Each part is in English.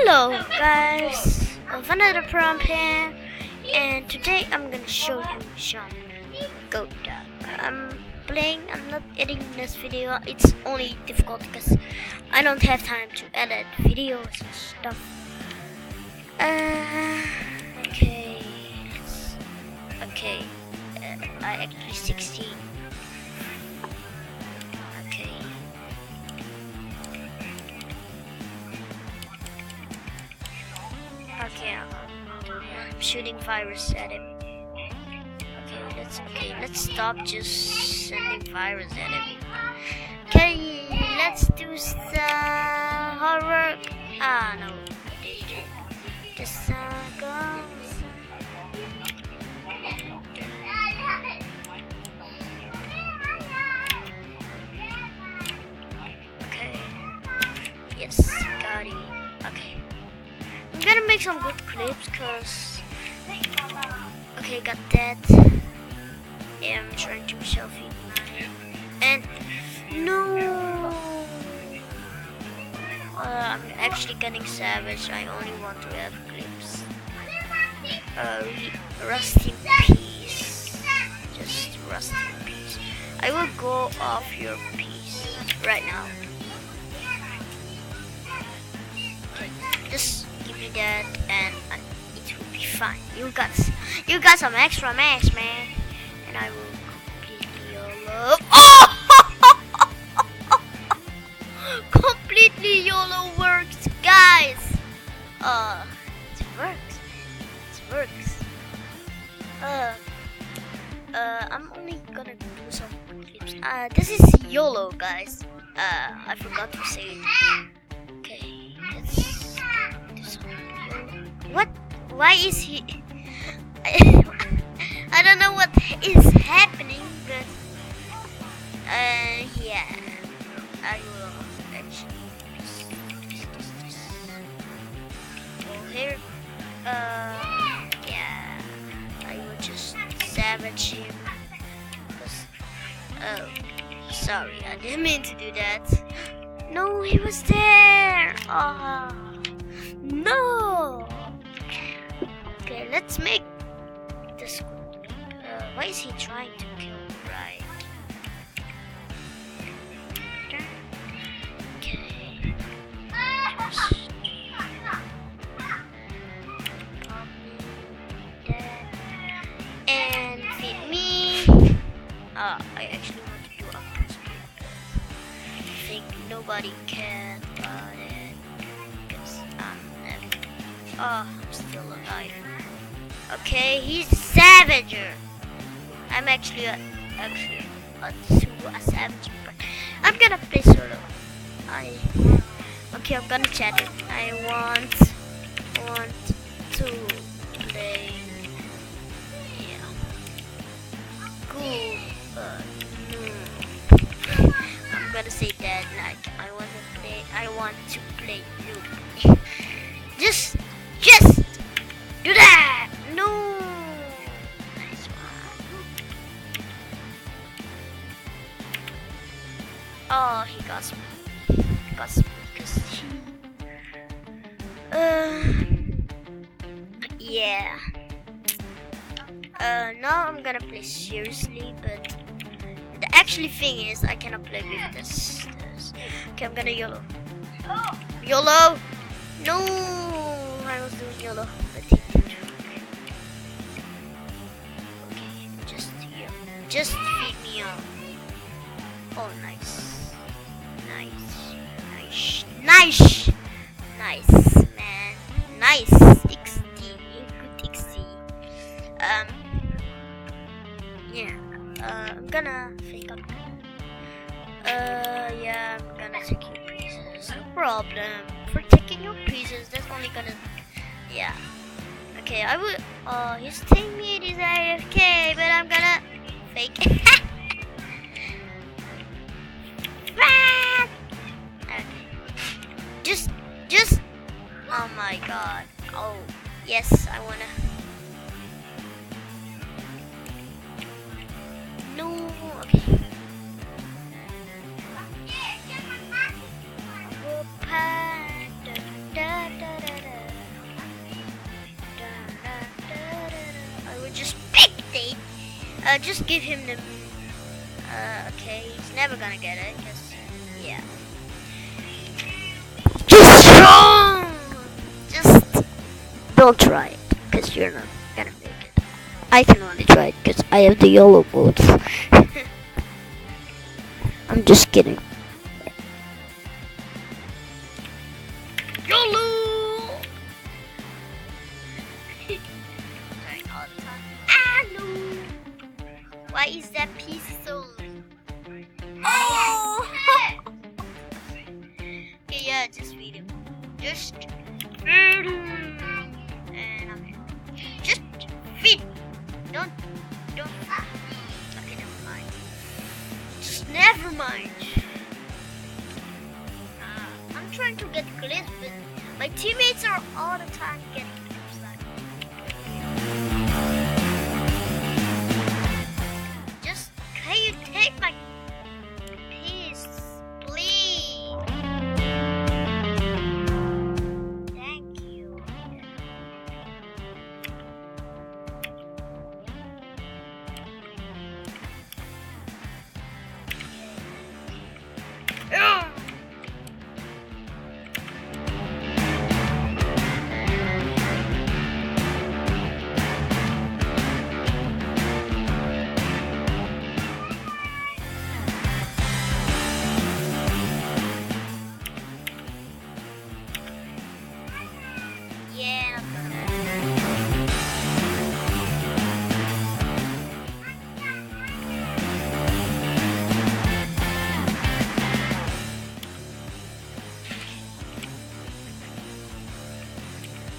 Hello guys, of another prompt here, and today I'm gonna show you some code. I'm not editing this video. It's only difficult because I don't have time to edit videos and stuff. Okay, I actually 16. Okay, I'm shooting virus at him. Let's stop just sending virus at him. Okay, let's do some hard work. No, just goes. Okay, yes, got it. Okay. I'm gonna make some good clips cause okay, got that. Yeah, I'm trying to selfie and no, I'm actually getting savage. I only want to have clips. Rust in peace. Just rust in peace. I will go off your piece right now. Just give me that and it will be fine. You got some extra max, man, and I will completely YOLO. Oh! Completely YOLO works, guys. It works. I'm only gonna do some clips. This is YOLO, guys. I forgot to say it. Okay, let's do some YOLO. What? Why is he? I don't know what is happening, but yeah, I will actually go here. Yeah, I will just savage him. Oh, sorry, I didn't mean to do that. No, he was there. Oh, no. Okay, let's make this. Why is he trying to kill me, right? Okay. And feed me. I actually want to do a I think nobody can, but because I'm still alive. Okay, he's a savager. I'm actually a savage, but I'm gonna play solo. Okay, I'm gonna chat it. I want to play. Yeah, cool. I'm gonna say that like I want to play noob. Just do that. No. Nice one. Oh, he got me because yeah. Now I'm gonna play seriously, but the actually thing is I cannot play with this. Okay, I'm gonna YOLO. YOLO. No, I was doing YOLO, but he didn't. Okay, just feed me up. Oh, nice, man, nice. XD, good XD. Yeah. I'm gonna fake up. Yeah, I'm gonna take your pieces. No problem. For taking your pieces, that's only gonna. Yeah. Okay, I will. His teammate is AFK, but I'm gonna fake it. Okay. Just. Oh my god. Oh, yes, I wanna. No. Okay. Da, da, da, Just give him the. Okay, he's never gonna get it. Cause yeah. Just don't try it, cause you're not gonna make it. I can only try it, cause I have the yellow boots. I'm just kidding. YOLO! Sorry, all the time. Ah no! Why is that piece so? Oh! Okay, yeah, just feed him. Just feed him. And okay. Just feed. Don't. Okay, never mind. Just never mind. I'm trying to get clips, but my teammates are all the time getting clips. Just can you take my piece, please? Thank you. Yeah.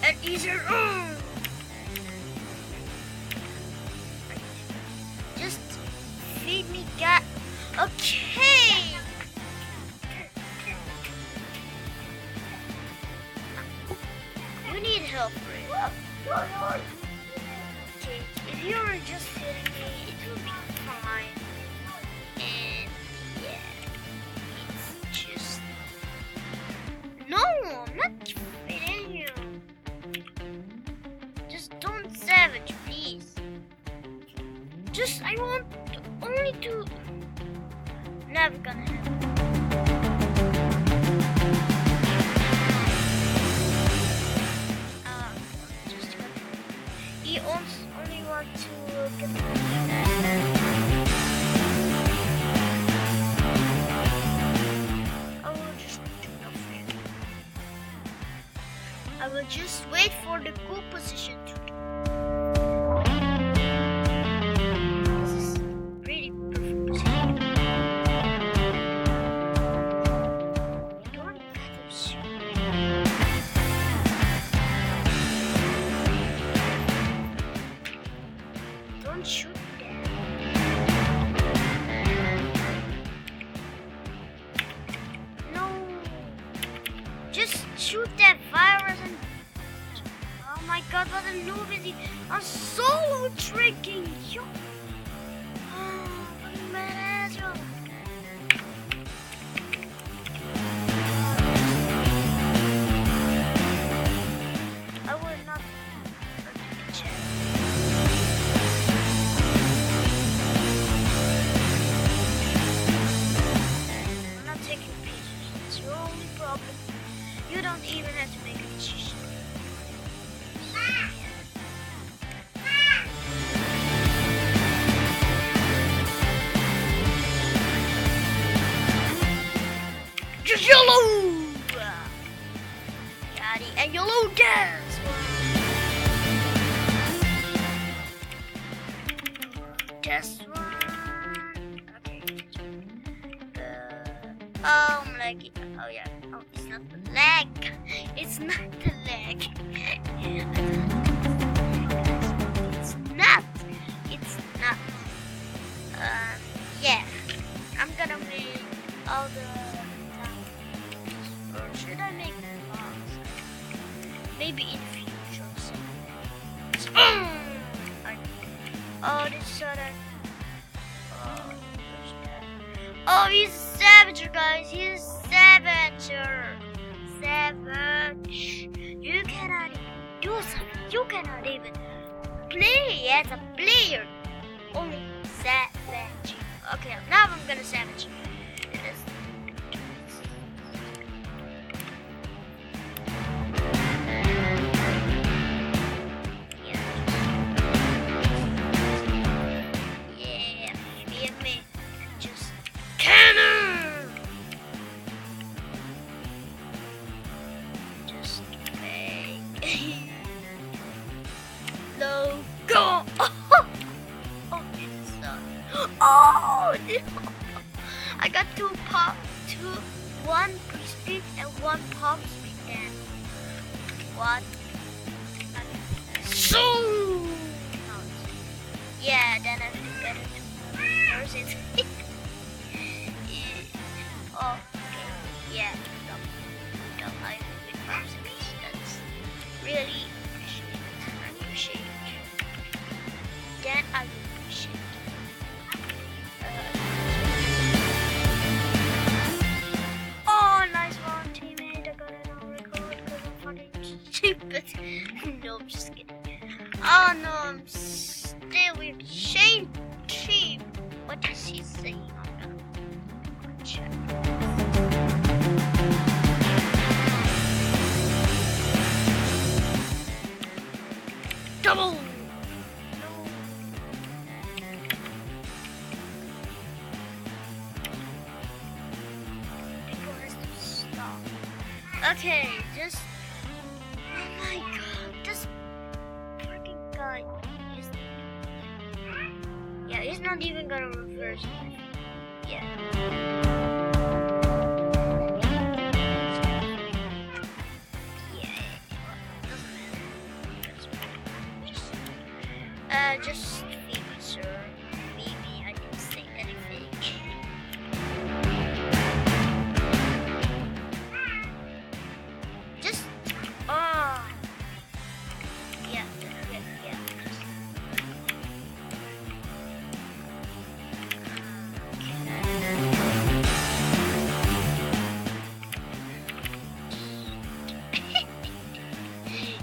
And easier. Just feed me, God. Okay. You need help, Ray. Okay, if you're just feeding me, it will be fine. And yeah, it's just no, I'm not feeding you. Just don't savage, please. Just I want only to. Never gonna happen. He only wants to get the I will just wait for the good position to this is really perfect position. Don't let him shoot. Don't shoot them. No. Just shoot that virus and oh my god, what a noob is he? I'm solo tricking you. Oh, man, I will not check. I'm not taking pictures. It's your only problem. You don't even have to make a decision. Just yellow! Got it. And yellow gas! Test one. Okay. I'm lagging. Oh yeah. Oh, it's not the leg. It's not the leg. It's not. It's not. Yeah. I'm gonna make all the. Or should I make vlogs? Maybe in future. So. Oh, this other. Oh, he's a savager, guys. He's a savager. Savage. You cannot even do something. You cannot even play as a player. Only Okay, now I'm gonna savage. It is. Yeah, me. Just cannon. Just bang. No, go. Oh, it's oh no. I got one speed and one pop speed then. What? So yeah, then I think get it. Where's it? Yeah. Oh, okay. Yeah, I with pop speed. That's really appreciate. Then I appreciate. Oh, nice one, teammate. I got it on record because I'm fucking stupid. No, I'm just kidding. Oh no, I'm still with Shane Team. What is he saying? I'm gonna check. Double! Okay, just oh my god, this freaking guy is yeah, he's not even gonna reverse it. Yeah. Just maybe, sir. Maybe I didn't say anything. Just yeah.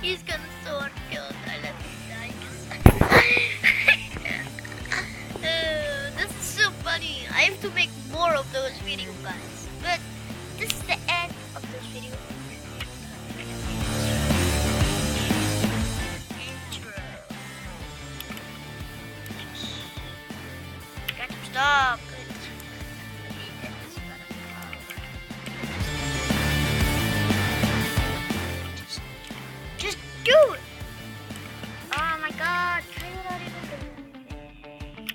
He's gonna sword kill. I let him die. This is so funny. I have to make more of those videos, guys. But this is the end of this video. Intro. Got to stop. Just do it. Oh my god, can you not even do anything?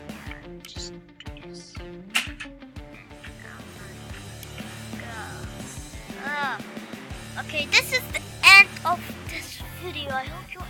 Yeah, just do this. Oh my god. Okay, this is the end of this video. I hope you